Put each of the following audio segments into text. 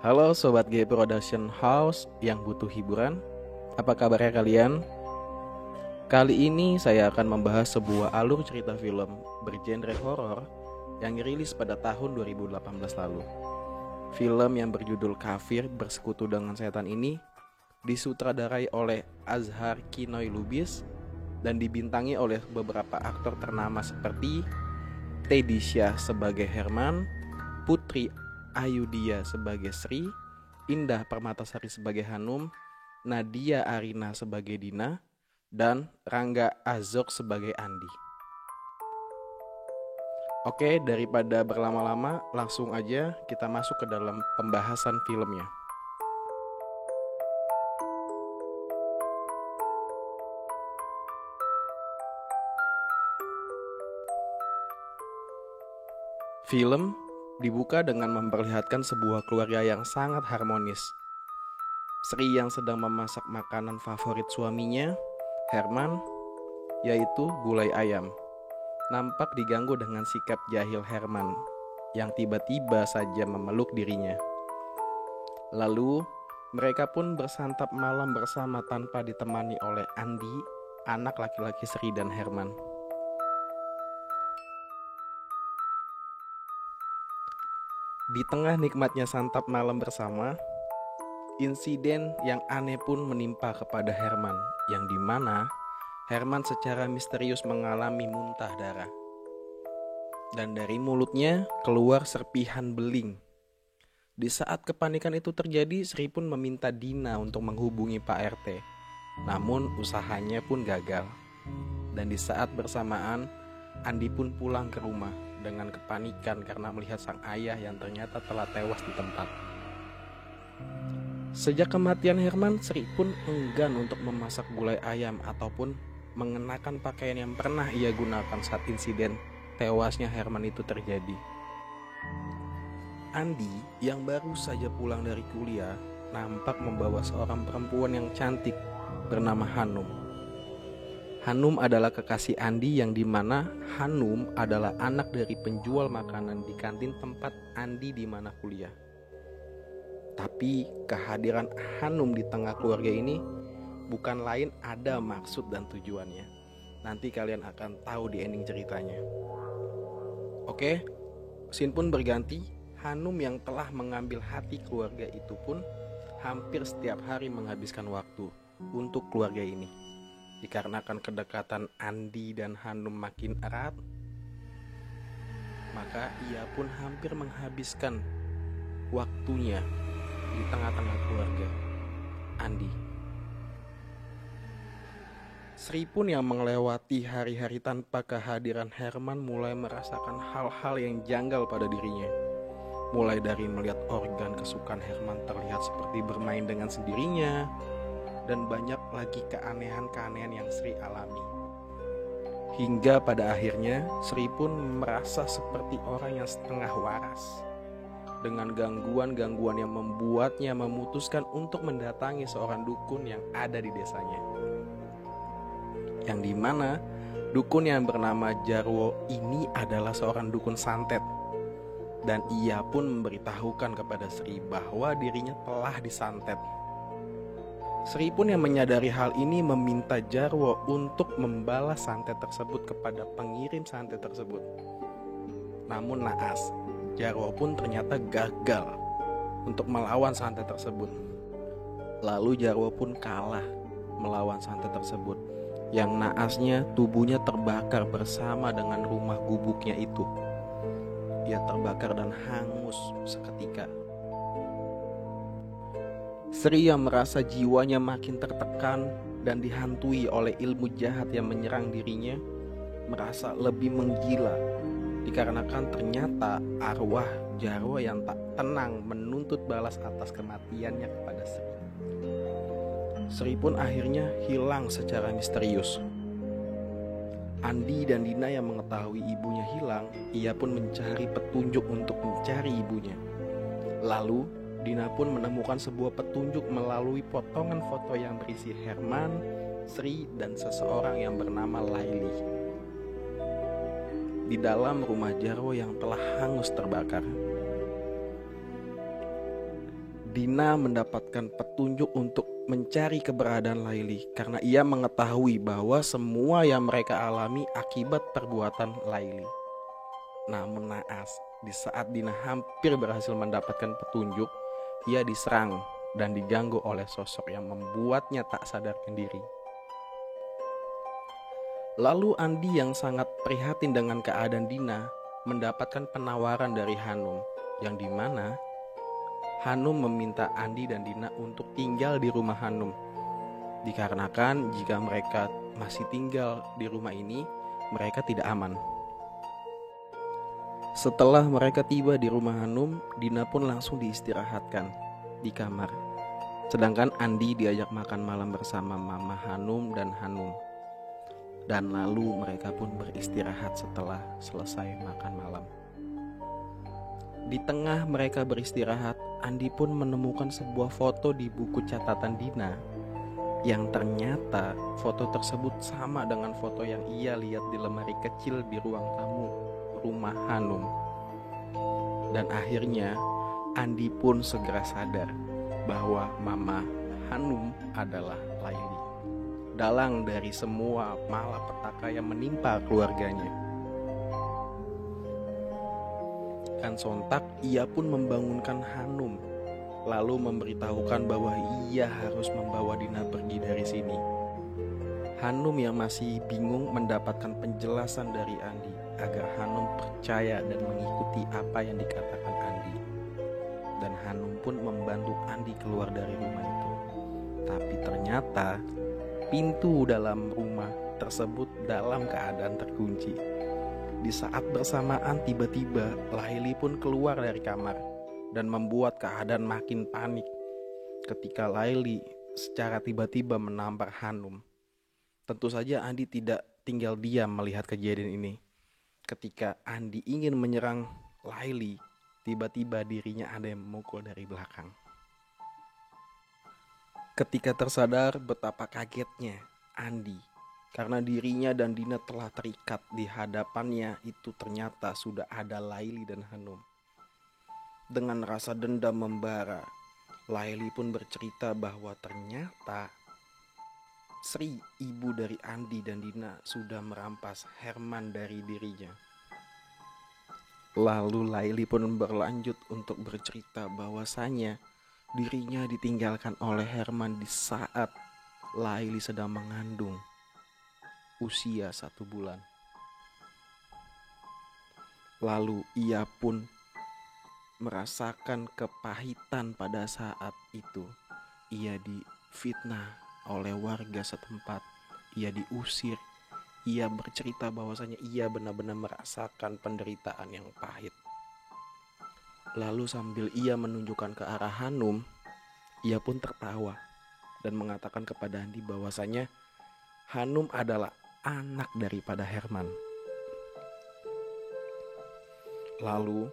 Halo Sobat G Production House yang butuh hiburan. Apa kabarnya kalian? Kali ini saya akan membahas sebuah alur cerita film bergenre horor yang dirilis pada tahun 2018 lalu. Film yang berjudul Kafir Bersekutu dengan Setan ini disutradarai oleh Azhar Kinoy Lubis dan dibintangi oleh beberapa aktor ternama seperti Teddy Syah sebagai Herman, Putri Ayudhya sebagai Sri, Indah Permatasari sebagai Hanum, Nadia Arina sebagai Dina, dan Rangga Azok sebagai Andi. Oke, daripada berlama-lama, langsung aja kita masuk ke dalam pembahasan filmnya. Film dibuka dengan memperlihatkan sebuah keluarga yang sangat harmonis. Sri yang sedang memasak makanan favorit suaminya, Herman, yaitu gulai ayam, nampak diganggu dengan sikap jahil Herman yang tiba-tiba saja memeluk dirinya. Lalu, mereka pun bersantap malam bersama tanpa ditemani oleh Andi, anak laki-laki Sri dan Herman. Di tengah nikmatnya santap malam bersama, insiden yang aneh pun menimpa kepada Herman, yang dimana Herman secara misterius mengalami muntah darah. Dan dari mulutnya keluar serpihan beling. Di saat kepanikan itu terjadi, Sri pun meminta Dina untuk menghubungi Pak RT. Namun usahanya pun gagal. Dan di saat bersamaan, Andi pun pulang ke rumah dengan kepanikan karena melihat sang ayah yang ternyata telah tewas di tempat. Sejak kematian Herman, Sri pun enggan untuk memasak gulai ayam ataupun mengenakan pakaian yang pernah ia gunakan saat insiden tewasnya Herman itu terjadi. Andi yang baru saja pulang dari kuliah nampak membawa seorang perempuan yang cantik bernama Hanum. Hanum adalah kekasih Andi yang dimana Hanum adalah anak dari penjual makanan di kantin tempat Andi di mana kuliah. Tapi kehadiran Hanum di tengah keluarga ini bukan lain ada maksud dan tujuannya. Nanti kalian akan tahu di ending ceritanya. Oke, scene pun berganti. Hanum yang telah mengambil hati keluarga itu pun hampir setiap hari menghabiskan waktu untuk keluarga ini. Dikarenakan kedekatan Andi dan Hanum makin erat, maka ia pun hampir menghabiskan waktunya di tengah-tengah keluarga Andi. Sri pun yang melewati hari-hari tanpa kehadiran Herman mulai merasakan hal-hal yang janggal pada dirinya. Mulai dari melihat organ kesukaan Herman terlihat seperti bermain dengan sendirinya, dan banyak lagi keanehan-keanehan yang Sri alami. Hingga pada akhirnya Sri pun merasa seperti orang yang setengah waras, dengan gangguan-gangguan yang membuatnya memutuskan untuk mendatangi seorang dukun yang ada di desanya. Yang dimana dukun yang bernama Jarwo ini adalah seorang dukun santet. Dan ia pun memberitahukan kepada Sri bahwa dirinya telah disantet. Sri pun yang menyadari hal ini meminta Jarwo untuk membalas santet tersebut kepada pengirim santet tersebut. Namun naas, Jarwo pun ternyata gagal untuk melawan santet tersebut. Lalu Jarwo pun kalah melawan santet tersebut. Yang naasnya tubuhnya terbakar bersama dengan rumah gubuknya itu. Ia terbakar dan hangus seketika. Sri yang merasa jiwanya makin tertekan dan dihantui oleh ilmu jahat yang menyerang dirinya, merasa lebih menggila dikarenakan ternyata arwah Jarwo yang tak tenang menuntut balas atas kematiannya kepada Sri. Sri pun akhirnya hilang secara misterius. Andi dan Dina yang mengetahui ibunya hilang, ia pun mencari petunjuk untuk mencari ibunya. Lalu Dina pun menemukan sebuah petunjuk melalui potongan foto yang berisi Herman, Sri, dan seseorang yang bernama Laili di dalam rumah Jarwo yang telah hangus terbakar. Dina mendapatkan petunjuk untuk mencari keberadaan Laili karena ia mengetahui bahwa semua yang mereka alami akibat perbuatan Laili. Namun naas, di saat Dina hampir berhasil mendapatkan petunjuk, ia diserang dan diganggu oleh sosok yang membuatnya tak sadarkan diri. Lalu Andi yang sangat prihatin dengan keadaan Dina mendapatkan penawaran dari Hanum, yang dimana Hanum meminta Andi dan Dina untuk tinggal di rumah Hanum. Dikarenakan jika mereka masih tinggal di rumah ini, mereka tidak aman. Setelah mereka tiba di rumah Hanum, Dina pun langsung diistirahatkan di kamar. Sedangkan Andi diajak makan malam bersama Mama Hanum dan Hanum. Dan lalu mereka pun beristirahat setelah selesai makan malam. Di tengah mereka beristirahat, Andi pun menemukan sebuah foto di buku catatan Dina, yang ternyata foto tersebut sama dengan foto yang ia lihat di lemari kecil di ruang tamu rumah Hanum. Dan akhirnya Andi pun segera sadar bahwa Mama Hanum adalah Laili, dalang dari semua malapetaka yang menimpa keluarganya. Dan sontak ia pun membangunkan Hanum, lalu memberitahukan bahwa ia harus membawa Dina pergi dari sini. Hanum yang masih bingung mendapatkan penjelasan dari Andi agar Hanum percaya dan mengikuti apa yang dikatakan Andi. Dan Hanum pun membantu Andi keluar dari rumah itu. Tapi ternyata pintu dalam rumah tersebut dalam keadaan terkunci. Di saat bersamaan tiba-tiba Laili pun keluar dari kamar dan membuat keadaan makin panik ketika Laili secara tiba-tiba menampar Hanum. Tentu saja Andi tidak tinggal diam melihat kejadian ini. Ketika Andi ingin menyerang Laili, tiba-tiba dirinya ada yang memukul dari belakang. Ketika tersadar betapa kagetnya Andi karena dirinya dan Dina telah terikat di hadapannya itu ternyata sudah ada Laili dan Hanum. Dengan rasa dendam membara, Laili pun bercerita bahwa ternyata Sri, ibu dari Andi dan Dina, sudah merampas Herman dari dirinya. Lalu Laili pun berlanjut untuk bercerita bahwasanya dirinya ditinggalkan oleh Herman di saat Laili sedang mengandung usia 1 bulan. Lalu ia pun merasakan kepahitan pada saat itu. Ia difitnah oleh warga setempat, ia diusir. Ia bercerita bahwasanya ia benar-benar merasakan penderitaan yang pahit. Lalu sambil ia menunjukkan ke arah Hanum, ia pun tertawa dan mengatakan kepada Andi bahwasanya Hanum adalah anak daripada Herman. Lalu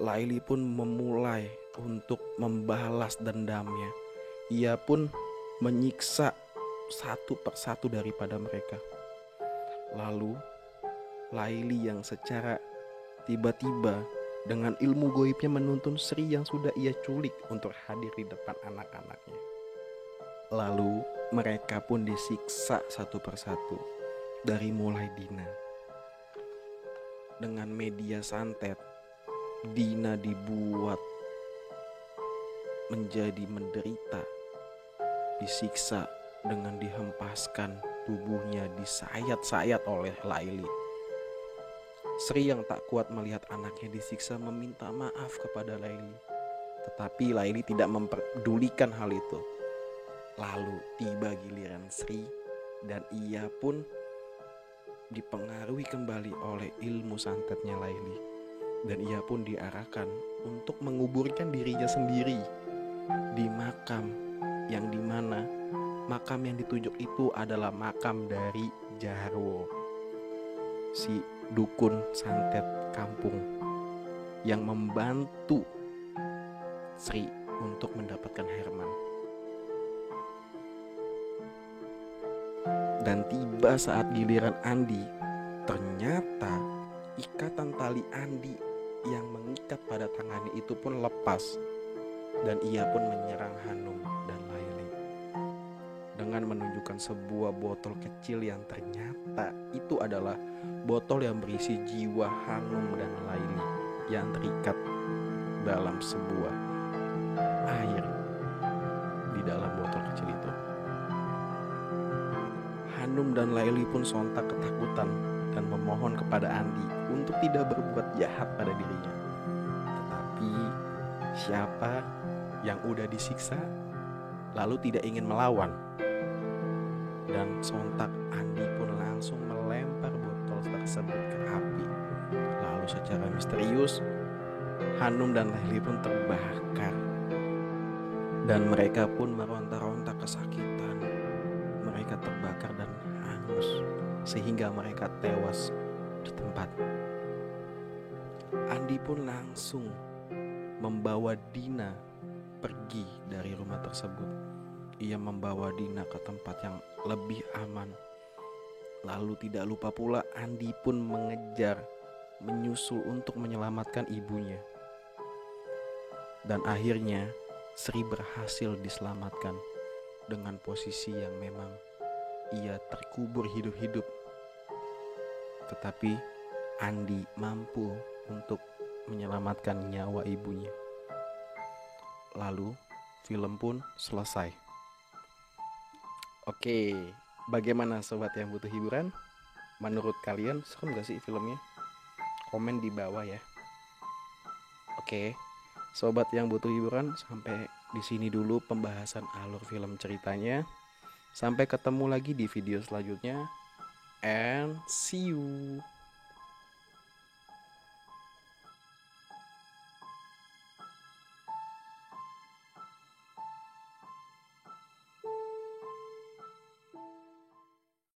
Laili pun memulai untuk membalas dendamnya. Ia pun menyiksa satu persatu daripada mereka. Lalu Laili yang secara tiba-tiba dengan ilmu goibnya menuntun Sri yang sudah ia culik untuk hadir di depan anak-anaknya. Lalu mereka pun disiksa satu persatu, dari mulai Dina. Dengan media santet, Dina dibuat menjadi menderita, disiksa dengan dihempaskan tubuhnya disayat-sayat oleh Laili. Sri yang tak kuat melihat anaknya disiksa meminta maaf kepada Laili, tetapi Laili tidak memperdulikan hal itu. Lalu tiba giliran Sri dan ia pun dipengaruhi kembali oleh ilmu santetnya Laili, dan ia pun diarahkan untuk menguburkan dirinya sendiri di makam yang dimana makam yang ditunjuk itu adalah makam dari Jarwo, si dukun santet kampung yang membantu Sri untuk mendapatkan Herman. Dan tiba saat giliran Andi, ternyata ikatan tali Andi yang mengikat pada tangannya itu pun lepas. dan ia pun menyerang Hanum dan Laili dengan menunjukkan sebuah botol kecil yang ternyata itu adalah botol yang berisi jiwa Hanum dan Laili yang terikat dalam sebuah air di dalam botol kecil itu. Hanum dan Laili pun sontak ketakutan dan memohon kepada Andi untuk tidak berbuat jahat pada dirinya. Tetapi siapa yang udah disiksa lalu tidak ingin melawan? Dan sontak Andi pun langsung melempar botol tersebut ke api. Lalu secara misterius Hanum dan Laili pun terbakar dan mereka pun meronta-ronta kesakitan. Mereka terbakar dan hangus sehingga mereka tewas di tempat. Andi pun langsung membawa Dina pergi dari rumah tersebut. Ia membawa Dina ke tempat yang lebih aman. Lalu tidak lupa pula Andi pun mengejar, menyusul untuk menyelamatkan ibunya. Dan akhirnya Sri berhasil diselamatkan dengan posisi yang memang ia terkubur hidup-hidup. Tetapi Andi mampu untuk menyelamatkan nyawa ibunya. Lalu film pun selesai. Oke, bagaimana sobat yang butuh hiburan? Menurut kalian serem gak sih filmnya? Komen di bawah ya. Oke, sobat yang butuh hiburan, sampai di sini dulu pembahasan alur film ceritanya. Sampai ketemu lagi di video selanjutnya. And see you.